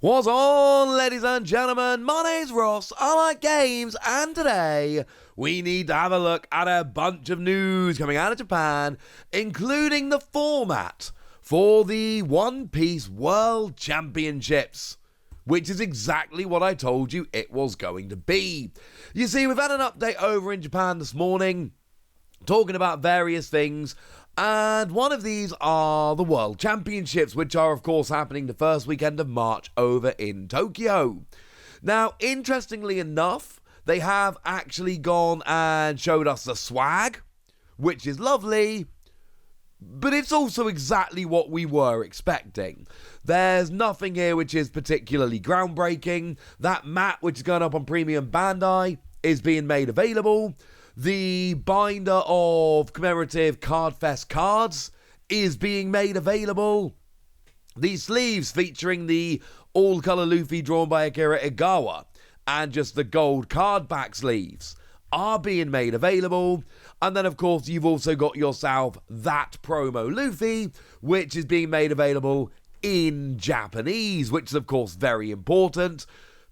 What's on, ladies and gentlemen? My name's Ross, I like games, and today we need to have a look at a bunch of news coming out of Japan, including the format for the One Piece World Championships, which is exactly what I told you it was going to be. You see, we've had an update over in Japan this morning, talking about various things, and one of these are the World Championships, which are, of course, happening the first weekend of March over in Tokyo. Now, interestingly enough, they have actually gone and showed us the swag, which is lovely, but it's also exactly what we were expecting. There's nothing here which is particularly groundbreaking. That mat, which is going up on Premium Bandai, is being made available. The binder of commemorative Cardfest cards is being made available. The sleeves featuring the all-colour Luffy drawn by Akira Igawa and just the gold card back sleeves are being made available. And then, of course, you've also got yourself that promo Luffy, which is being made available in Japanese, which is, of course, very important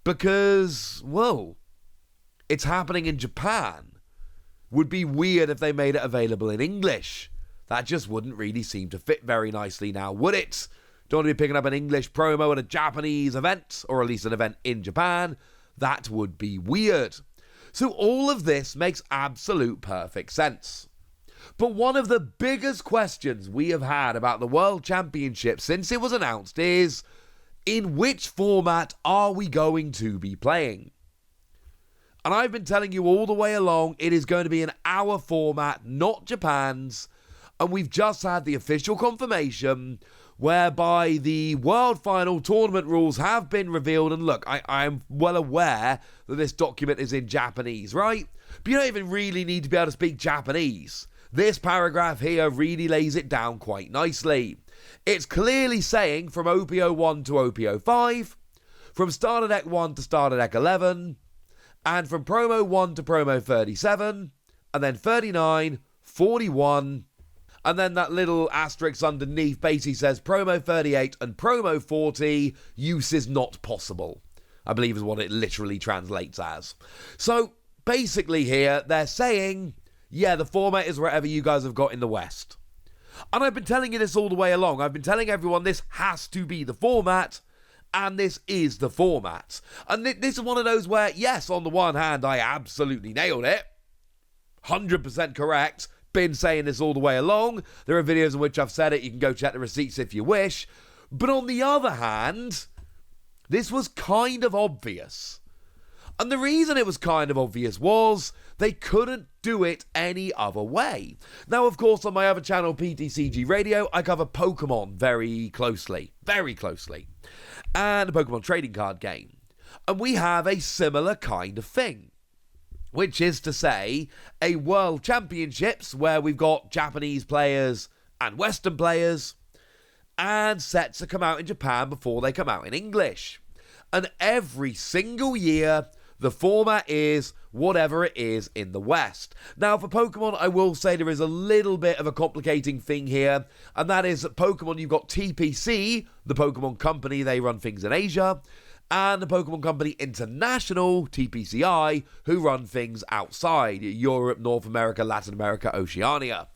because, well, it's happening in Japan. Would be weird if they made it available in English. That just wouldn't really seem to fit very nicely now, would it? Don't want to be picking up an English promo at a Japanese event, or at least an event in Japan. That would be weird. So all of this makes absolute perfect sense. But one of the biggest questions we have had about the World Championship since it was announced is, in which format are we going to be playing? And I've been telling you all the way along, it is going to be in our format, not Japan's. And we've just had the official confirmation whereby the World Final tournament rules have been revealed. And look, I'm well aware that this document is in Japanese, right? But you don't even really need to be able to speak Japanese. This paragraph here really lays it down quite nicely. It's clearly saying from OPO 1 to OPO 5, from Starter Deck 1 to Starter Deck 11, and from Promo 1 to Promo 37, and then 39, 41, and then that little asterisk underneath basically says Promo 38 and Promo 40, use is not possible, I believe is what it literally translates as. So, basically here, they're saying, yeah, the format is wherever you guys have got in the West. And I've been telling you this all the way along. I've been telling everyone this has to be the format, and this is the format. And this is one of those where, yes, on the one hand, I absolutely nailed it. 100% correct. Been saying this all the way along. There are videos in which I've said it. You can go check the receipts if you wish. But on the other hand, this was kind of obvious. And the reason it was kind of obvious was they couldn't do it any other way. Now, of course, on my other channel, TCG Radio, I cover Pokemon very closely. Very closely. And a Pokemon trading card game. And we have a similar kind of thing, which is to say a World Championships where we've got Japanese players and Western players, and sets that come out in Japan before they come out in English. And every single year, the format is whatever it is in the West. Now, for Pokemon, I will say there is a little bit of a complicating thing here, and that is that Pokemon, you've got TPC, the Pokemon Company, they run things in Asia, and the Pokemon Company International, TPCI, who run things outside Europe, North America, Latin America, Oceania.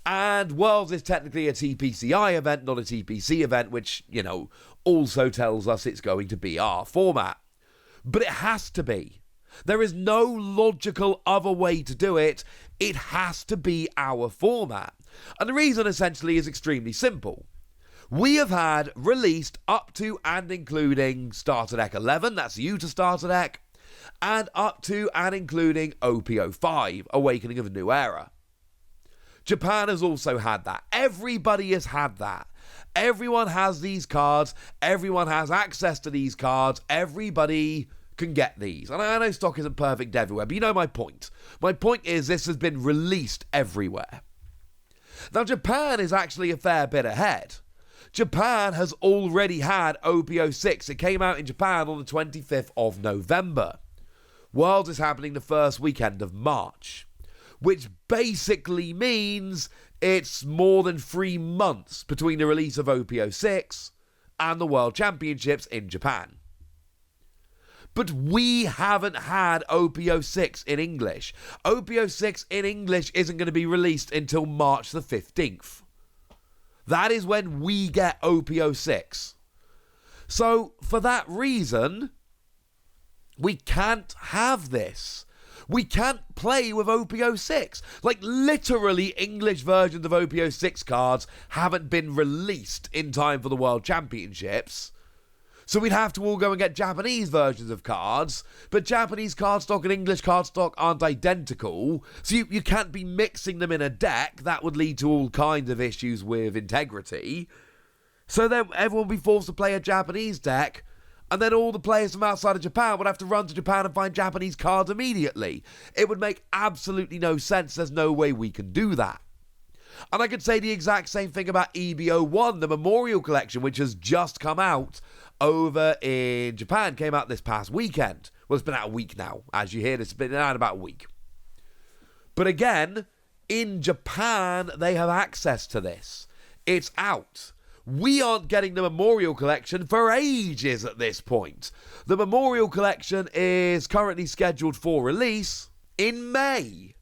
And Worlds is technically a TPCI event, not a TPC event, which, you know, also tells us it's going to be our format. But it has to be. There is no logical other way to do it. It has to be our format. And the reason essentially is extremely simple. We have had released up to and including Starter Deck 11, that's you to Starter Deck, and up to and including OPO 5, Awakening of a New Era. Japan has also had that. Everybody has had that. Everyone has these cards. Everyone has access to these cards. Everybody can get these. And I know stock isn't perfect everywhere, but you know my point. My point is this has been released everywhere. Now, Japan is actually a fair bit ahead. Japan has already had OPO 6. It came out in Japan on the 25th of November. Worlds is happening the first weekend of March, which basically means it's more than 3 months between the release of OPO 6 and the World Championships in Japan. But we haven't had OPO6 in English. OPO6 in English isn't going to be released until March the 15th. That is when we get OPO6. So, for that reason, we can't have this. We can't play with OPO6. Like, literally, English versions of OPO6 cards haven't been released in time for the World Championships. So we'd have to all go and get Japanese versions of cards, but Japanese cardstock and English cardstock aren't identical, so you can't be mixing them in a deck. That would lead to all kinds of issues with integrity. So then everyone would be forced to play a Japanese deck, and then all the players from outside of Japan would have to run to Japan and find Japanese cards immediately. It would make absolutely no sense. There's no way we can do that. And I could say the exact same thing about EBO1, the Memorial Collection, which has just come out over in Japan, came out this past weekend. Well, it's been out a week now. As you hear, it's been out about a week. But again, in Japan, they have access to this. It's out. We aren't getting the Memorial Collection for ages at this point. The Memorial Collection is currently scheduled for release in May.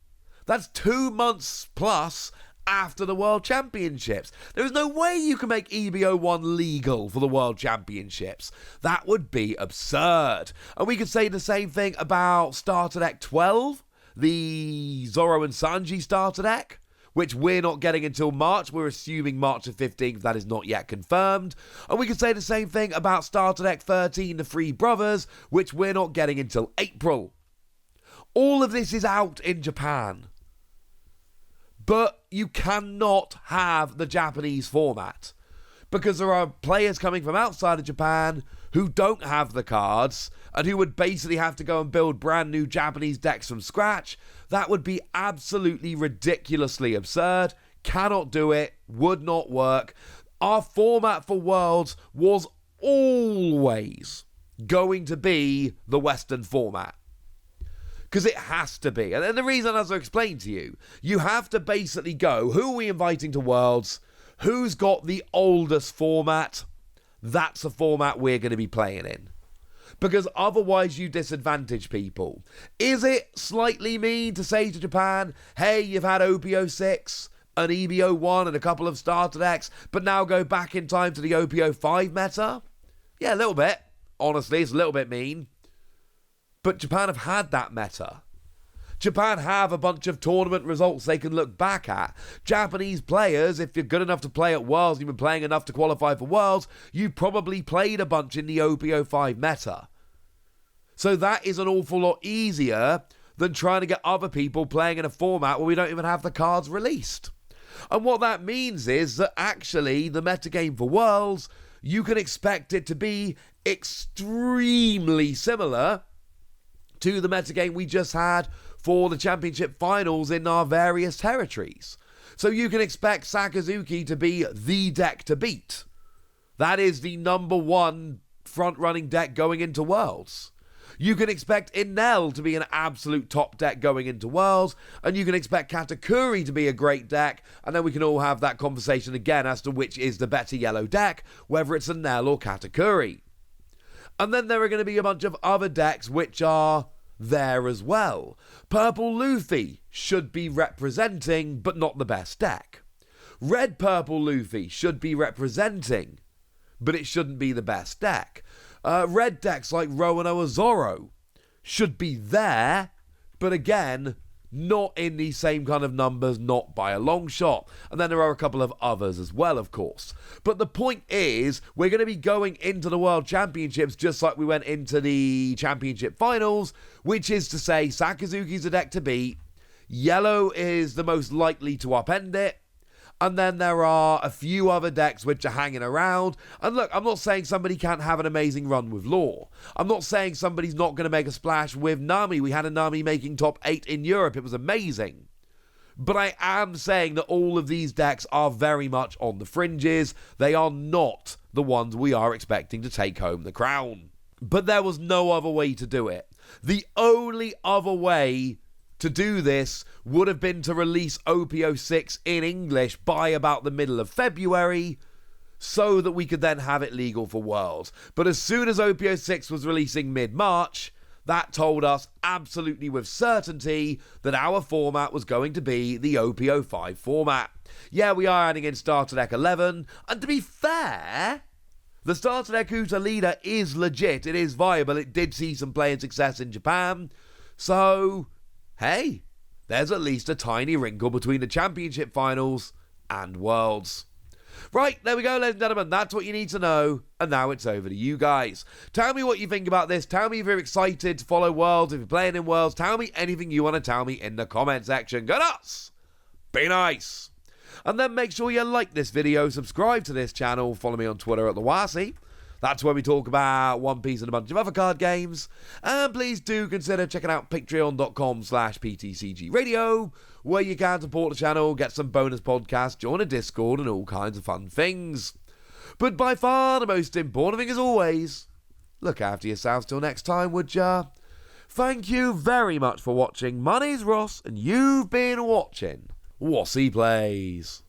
That's 2 months plus after the World Championships. There is no way you can make EBO1 legal for the World Championships. That would be absurd. And we could say the same thing about Starter Deck 12, the Zoro and Sanji Starter Deck, which we're not getting until March. We're assuming March the 15th. That is not yet confirmed. And we could say the same thing about Starter Deck 13, the Three Brothers, which we're not getting until April. All of this is out in Japan. But you cannot have the Japanese format because there are players coming from outside of Japan who don't have the cards and who would basically have to go and build brand new Japanese decks from scratch. That would be absolutely ridiculously absurd. Cannot do it. Would not work. Our format for Worlds was always going to be the Western format. Because it has to be. And the reason, as I explained to you, you have to basically go, who are we inviting to Worlds? Who's got the oldest format? That's the format we're going to be playing in. Because otherwise you disadvantage people. Is it slightly mean to say to Japan, hey, you've had OPO6, an EBO1 and a couple of starter decks, but now go back in time to the OPO5 meta? Yeah, a little bit. Honestly, it's a little bit mean. But Japan have had that meta. Japan have a bunch of tournament results they can look back at. Japanese players, if you're good enough to play at Worlds, you've been playing enough to qualify for Worlds, you've probably played a bunch in the OPO5 meta. So that is an awful lot easier than trying to get other people playing in a format where we don't even have the cards released. And what that means is that actually the metagame for Worlds, you can expect it to be extremely similar to the metagame we just had for the championship finals in our various territories. So you can expect Sakazuki to be the deck to beat. That is the number one front-running deck going into Worlds. You can expect Inel to be an absolute top deck going into Worlds, and you can expect Katakuri to be a great deck, and then we can all have that conversation again as to which is the better yellow deck, whether it's Inel or Katakuri. And then there are going to be a bunch of other decks which are there as well. Purple Luffy should be representing, but not the best deck. Red Purple Luffy should be representing, but it shouldn't be the best deck. Red decks like Roano or Zoro should be there, but again, not in the same kind of numbers, not by a long shot. And then there are a couple of others as well, of course. But the point is, we're going to be going into the World Championships just like we went into the Championship Finals, which is to say Sakazuki's a deck to beat, yellow is the most likely to upend it, and then there are a few other decks which are hanging around. And look, I'm not saying somebody can't have an amazing run with Law. I'm not saying somebody's not going to make a splash with Nami. We had a Nami making top 8 in Europe. It was amazing. But I am saying that all of these decks are very much on the fringes. They are not the ones we are expecting to take home the crown. But there was no other way to do it. The only other way to do this would have been to release OPO6 in English by about the middle of February, so that we could then have it legal for Worlds. But as soon as OPO 6 was releasing mid-March, that told us absolutely with certainty that our format was going to be the OPO 5 format. Yeah, we are adding in Starter Deck 11, and to be fair, the Starter Deck Uta Leader is legit, it is viable, it did see some play and success in Japan, so, hey, there's at least a tiny wrinkle between the Championship Finals and Worlds. Right, there we go, ladies and gentlemen. That's what you need to know. And now it's over to you guys. Tell me what you think about this. Tell me if you're excited to follow Worlds, if you're playing in Worlds. Tell me anything you want to tell me in the comment section. Go nuts! Be nice! And then make sure you like this video, subscribe to this channel, follow me on Twitter at TheWasi. That's where we talk about One Piece and a bunch of other card games. And please do consider checking out patreon.com/PTCG Radio, where you can support the channel, get some bonus podcasts, join a Discord, and all kinds of fun things. But by far the most important thing, as always, look after yourselves till next time, would ya? Thank you very much for watching. My name's Ross, and you've been watching Wasi Plays.